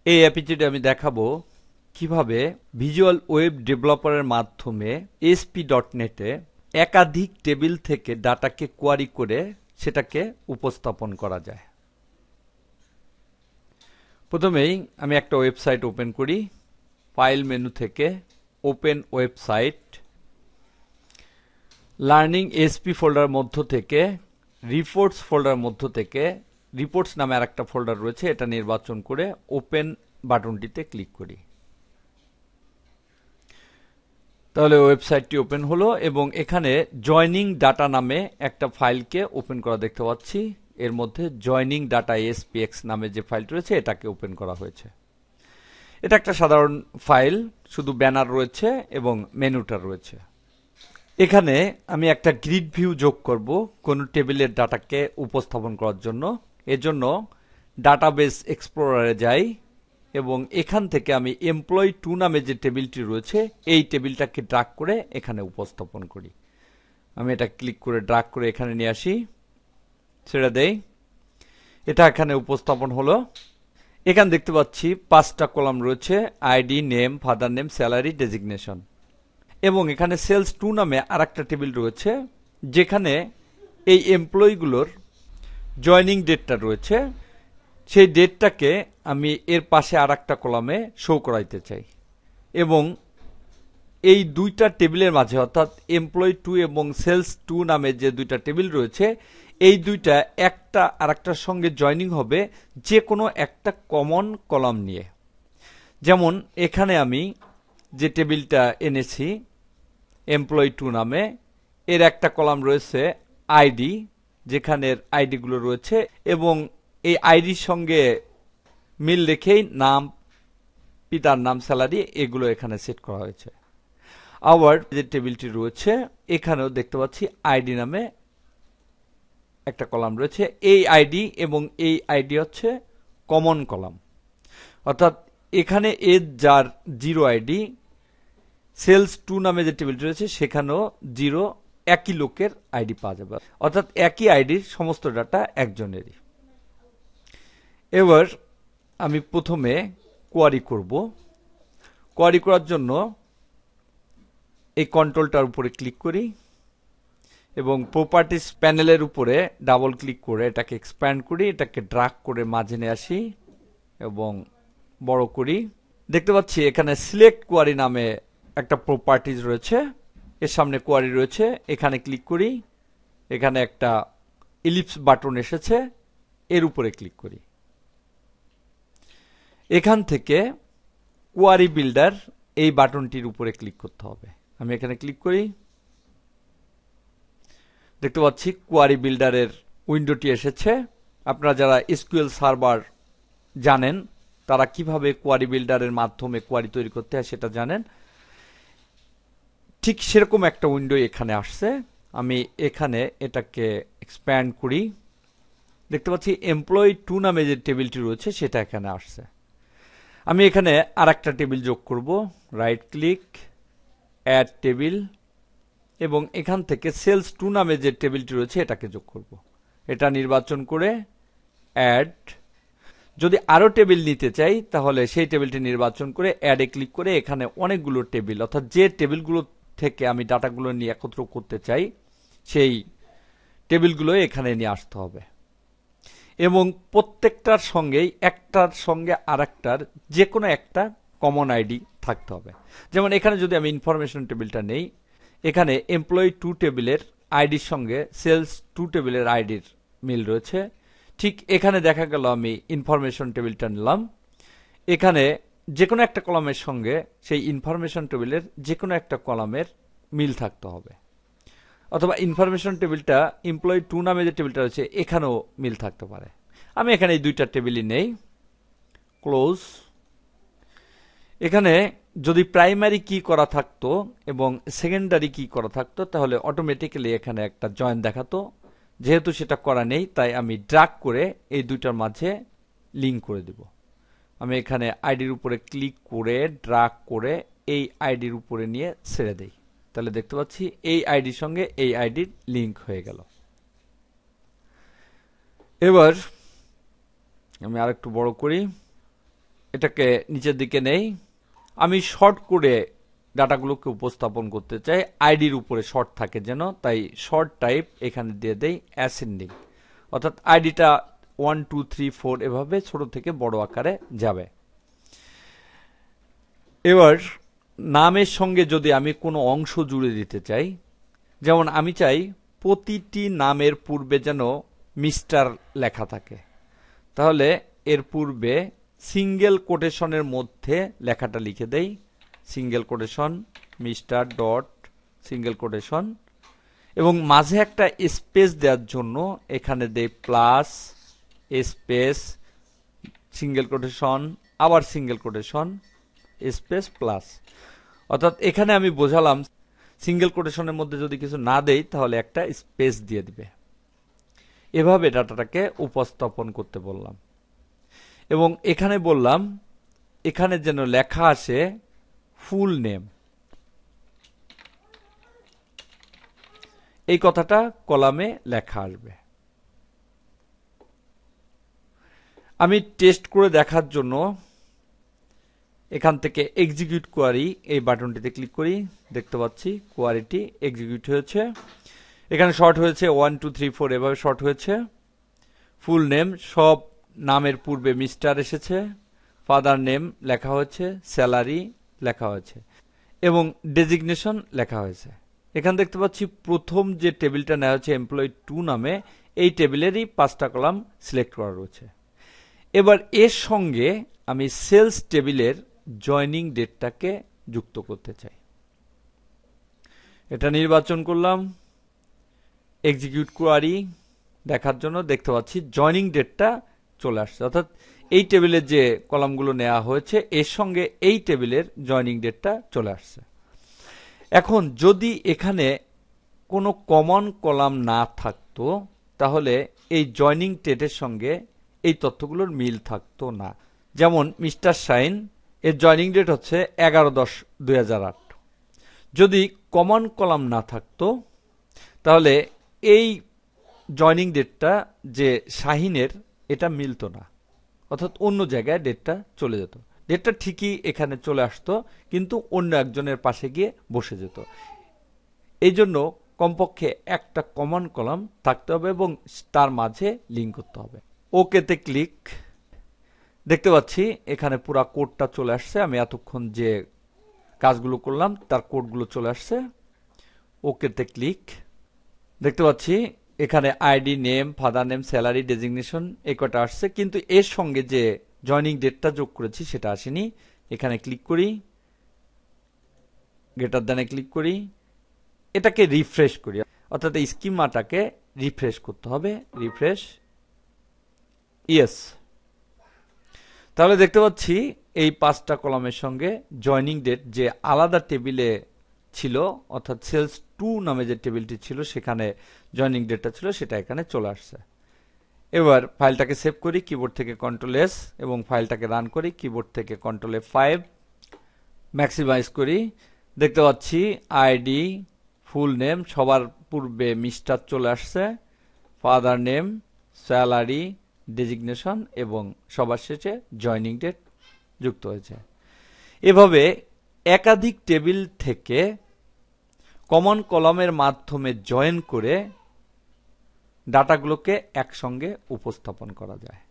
এই এপিসোডে আমি দেখাবো কিভাবে ভিজুয়াল ওয়েব ডেভেলপারের মাধ্যমে ASP.NET এ একাধিক টেবিল থেকে ডাটাকে কোয়ারি করে সেটাকে উপস্থাপন করা যায়। প্রথমেই আমি একটা ওয়েবসাইট ওপেন করি। ফাইল মেনু থেকে open website, learning ASP folder মধ্য থেকে রিপোর্টস ফোল্ডার মধ্য থেকে রিপোর্টস নামে আরেকটা ফোল্ডার রয়েছে, এটা নির্বাচন করে ওপেন বাটনটিতে ক্লিক করি। তাহলে ওয়েবসাইটটি ওপেন হলো এবং এখানে জয়নিং ডাটা নামে একটা ফাইলকে ওপেন করা দেখতে পাচ্ছি। এর মধ্যে জয়নিং ডাটা ASPX নামে যে ফাইলটি রয়েছে এটাকে ওপেন করা হয়েছে। এটা একটা সাধারণ ফাইল, শুধু ব্যানার রয়েছে এবং মেনুটা রয়েছে। এখানে আমি একটা গ্রিড ভিউ যোগ করব কোনো টেবিলের ডাটাকে উপস্থাপন করার জন্য। এজন্য ডাটাবেস এক্সপ্লোরারে যাই এবং এখান থেকে আমি এমপ্লয়ি2 নামে যে টেবিলটি রয়েছে এই টেবিলটাকে ড্রাগ করে এখানে উপস্থাপন করি। আমি এটা ক্লিক করে ড্রাগ করে এখানে নিয়ে আসি, ছেড়ে দেই। এটা এখানে উপস্থাপন হলো। এখানে দেখতে পাচ্ছি 5টা কলাম রয়েছে, ID, name, father name, salary, designation. এবং এখানে সেলস2 নামে আরেকটা টেবিল রয়েছে যেখানে এই এমপ্লয়িগুলোর জয়নিং ডেটটা রয়েছে। সেই ডেটটাকে আমি এর পাশে আরেকটা কলামে শো করাইতে চাই এবং এই দুইটা টেবিলের মাঝে অর্থাৎ এমপ্লয়ি2 এবং সেলস2 নামে যে দুইটা টেবিল রয়েছে এই দুইটা একটা আরেকটার সঙ্গে জয়নিং হবে যে কোনো একটা কমন কলাম নিয়ে। যেমন এখানে আমি যে টেবিলটা এনেছি এমপ্লয়ি2 নামে, এর একটা কলাম রয়েছে আইডি, যেখানের আইডিগুলো রয়েছে এবং এই আইডির সঙ্গে মিল রেখেই নাম, পিতার নাম, স্যালারি এগুলো এখানে সেট করা হয়েছে। আবার যে টেবিলটি রয়েছে এখানেও দেখতে পাচ্ছি আইডি নামে একটা কলাম রয়েছে। এই আইডি এবং এই আইডি হচ্ছে কমন কলাম, অর্থাৎ এখানে এর যার 0 আইডি, সেলস2 নামে যে টেবিলটি রয়েছে সেখানেও 0, একই লোকের আইডি পাওয়া যাবে, অর্থাৎ একই আইডির সমস্ত ডাটা একজনেরই। এবার আমি প্রথমে কোয়ারি করব। কোয়ারি করার জন্য এই কন্ট্রোলটার উপরে ক্লিক করি এবং প্রপার্টিজ প্যানেলের উপরে ডাবল ক্লিক করে এটাকে এক্সপ্যান্ড করি, এটাকে ড্রাগ করে মাঝে নিয়ে আসি এবং বড় করি। দেখতে পাচ্ছি এখানে সিলেক্ট কোয়ারি নামে একটা প্রপার্টিজ রয়েছে, এর সামনে কোয়ারি রয়েছে। এখানে ক্লিক করি, এখানে একটা ইলিপস বাটন এসেছে, এর উপরে ক্লিক করি। এখান থেকে কোয়ারি বিল্ডার এই বাটনটির উপরে ক্লিক করতে হবে। আমি এখানে ক্লিক করি, দেখতে পাচ্ছি কোয়ারি বিল্ডারের উইন্ডোটি এসেছে। আপনারা যারা এসকিউএল সার্ভার জানেন তারা কিভাবে কোয়ারি বিল্ডারের মাধ্যমে কোয়ারি তৈরি করতে হয় সেটা জানেন। ঠিক সেরকম একটা উইন্ডো এখানে আসছে। আমি এখানে এটাকে এক্সপ্যান্ড করি, দেখতে পাচ্ছি এমপ্লয়ি2 নামে যে টেবিলটি রয়েছে সেটা এখানে আসছে। আমি এখানে আরেকটা টেবিল যোগ করব, রাইট ক্লিক, অ্যাড টেবিল এবং এখান থেকে সেলস2 নামে যে টেবিলটি রয়েছে এটাকে যোগ করব। এটা নির্বাচন করে অ্যাড। যদি আরো টেবিল নিতে চাই তাহলে সেই টেবিলটি নির্বাচন করে অ্যাডে ক্লিক করে এখানে অনেকগুলো টেবিল, অর্থাৎ যে টেবিলগুলো থেকে আমি ডাটাগুলো নিয়ে একত্র করতে চাই সেই টেবিলগুলো এখানে নিয়ে আসতে হবে এবং প্রত্যেকটার সঙ্গেই একটার সঙ্গে আরেকটার যে কোনো একটা কমন আইডি থাকতে হবে। যেমন এখানে যদি আমি ইনফরমেশন টেবিলটা নেই, এখানে এমপ্লয়ি2 টেবিলের আইডির সঙ্গে সেলস2 টেবিলের আইডির মিল রয়েছে। ঠিক এখানে দেখা গেল আমি ইনফরমেশন টেবিলটা নিলাম, এখানে যে কোনো একটা কলামের সঙ্গে সেই ইনফরমেশন টেবিলের যে কোনো একটা কলামের মিল থাকতে হবে, অথবা ইনফরমেশন টেবিলটা এমপ্লয়ি2 নামে যে টেবিলটা রয়েছে এখানেও মিল থাকতে পারে। আমি এখানে এই দুইটা টেবিলই নেই, ক্লোজ। এখানে যদি প্রাইমারি কি করা থাকতো এবং সেকেন্ডারি কি করা থাকতো তাহলে অটোমেটিক্যালি এখানে একটা জয়েন দেখাতো। যেহেতু সেটা করা নেই তাই আমি ড্রাগ করে এই দুইটার মাঝে লিঙ্ক করে দেব। আমি এখানে আইডির উপরে ক্লিক করে ড্রাগ করে এই আইডির উপরে নিয়ে ছেড়ে দেই, তাহলে দেখতে পাচ্ছি এই আইডির সঙ্গে এই আইডির লিঙ্ক হয়ে গেল। এবার আমি আরেকটু বড় করি, এটাকে নিচের দিকে নেই। আমি শর্ট করে ডাটাগুলোকে উপস্থাপন করতে চাই, আইডির উপরে শর্ট থাকে যেন, তাই শর্ট টাইপ এখানে দিয়ে দেই অ্যাসেন্ডিং, অর্থাৎ আইডিটা 1 2 3 4 এভাবে ছোট থেকে বড় আকারে যাবে। এবার নামের সঙ্গে যদি আমি কোনো অংশ জুড়ে দিতে চাই, যেমন আমি চাই প্রতিটি নামের পূর্বে যেন মিস্টার লেখা থাকে, তাহলে এর পূর্বে সিঙ্গেল কোটেশনের মধ্যে লেখাটা লিখে দেই, single quotation mister dot single quotation, এবং মাঝে একটা স্পেস দেওয়ার জন্য এখানে দেই প্লাস স্পেস সিঙ্গেল কোটেশন আবার সিঙ্গেল কোটেশন স্পেস প্লাস, অর্থাৎ এখানে আমি বোঝালাম সিঙ্গেল কোটেশনের মধ্যে যদি কিছু না দেই তাহলে একটা স্পেস দিয়ে দিবে। এভাবে ডাটাটাকে উপস্থাপন করতে বললাম, এবং এখানে বললাম এখানে যেন লেখা আসে ফুল নেম, এই কথাটা কলামে লেখা আসবে। আমি টেস্ট করে দেখার জন্য এখান থেকে এক্সিকিউট কোয়ারি এই বাটনটিতে ক্লিক করি, দেখতে পাচ্ছি কোয়ারিটি এক্সিকিউট হয়েছে। এখানে শর্ট হয়েছে 1 2 3 4 এভাবে শর্ট হয়েছে। ফুল নেম সব নামের পূর্বে মিস্টার এসেছে, ফাদার নেম লেখা হয়েছে, স্যালারি লেখা হয়েছে এবং ডেজিগনেশন লেখা হয়েছে। এখানে দেখতে পাচ্ছি প্রথম যে টেবিলটা নেওয়া হয়েছে এমপ্লয়ি 2 নামে, এই টেবিলেরই 5টা কলাম সিলেক্ট করা রয়েছে। এবার এর সঙ্গে আমি সেলস টেবিলের জয়নিং ডেটটাকে যুক্ত করতে চাই। এটা নির্বাচন করলাম, এক্সিকিউট কোয়ারি দেখার জন্য দেখতে পাচ্ছি জয়নিং ডেটটা চলে আসছে, অর্থাৎ এই টেবিলের যে কলামগুলো নেওয়া হয়েছে এর সঙ্গে এই টেবিলের জয়নিং ডেটটা চলে আসছে। এখন যদি এখানে কোনো কমন কলাম না থাকতো তাহলে এই জয়নিং ডেটের সঙ্গে এই তথ্যগুলোর মিল থাকতো না। যেমন মিস্টার শাইন এর জয়নিং ডেট হচ্ছে 11/10/2008। যদি কমন কলাম না থাকতো তাহলে এই জয়নিং ডেটটা যে শাহিনের এটা মিলতো না, অর্থাৎ অন্য জায়গায় ডেটটা চলে যেত। ডেটটা ঠিকই এখানে চলে আসতো কিন্তু অন্য একজনের পাশে গিয়ে বসে যেত। এই জন্য কমপক্ষে একটা কমন কলাম থাকতে হবে এবং তার মাঝে লিঙ্ক করতে হবে। ওকেতে ক্লিক, দেখতে পাচ্ছি এখানে পুরা কোডটা চলে আসছে, আমি এতক্ষণ যে কাজগুলো করলাম তার কোডগুলো চলে আসছে। ওকেতে ক্লিক, দেখতে পাচ্ছি এখানে ID name father name salary designation এই কটা আসছে, কিন্তু এর সঙ্গে যে জয়নিং ডেটটা যোগ করেছি সেটা আসেনি। এখানে ক্লিক করি, গ্রেটার দ্যানে ক্লিক করি, এটাকে রিফ্রেশ করি, অর্থাৎ এই স্কিমাটাকে রিফ্রেশ করতে হবে। রিফ্রেশ, ইয়েস, তাহলে দেখতে পাচ্ছি এই 5টা কলামের সঙ্গে জয়নিং ডেট যে আলাদা টেবিলে ছিল, অর্থাৎ সেলস 2 নামে যে টেবিলটি ছিল সেখানে জয়নিং ডেটটা ছিল সেটা এখানে চলে আসছে। এবার ফাইলটাকে সেভ করি, কিবোর্ড থেকে Ctrl+S এবং ফাইলটাকে রান করি, কিবোর্ড থেকে Ctrl+F5, ম্যাক্সিমাইজ করি। দেখতে পাচ্ছি আইডি ফুল নেম সবার পূর্বে মিস্টার চলে আসছে, ফাদার নেম স্যালারি ডেজিগনেশন এবং সবার শেষে জয়নিং ডেট যুক্ত হয়েছে। এভাবে একাধিক টেবিল থেকে কমন কলামের মাধ্যমে জয়েন করে ডাটাগুলোকে একসঙ্গে উপস্থাপন করা যায়।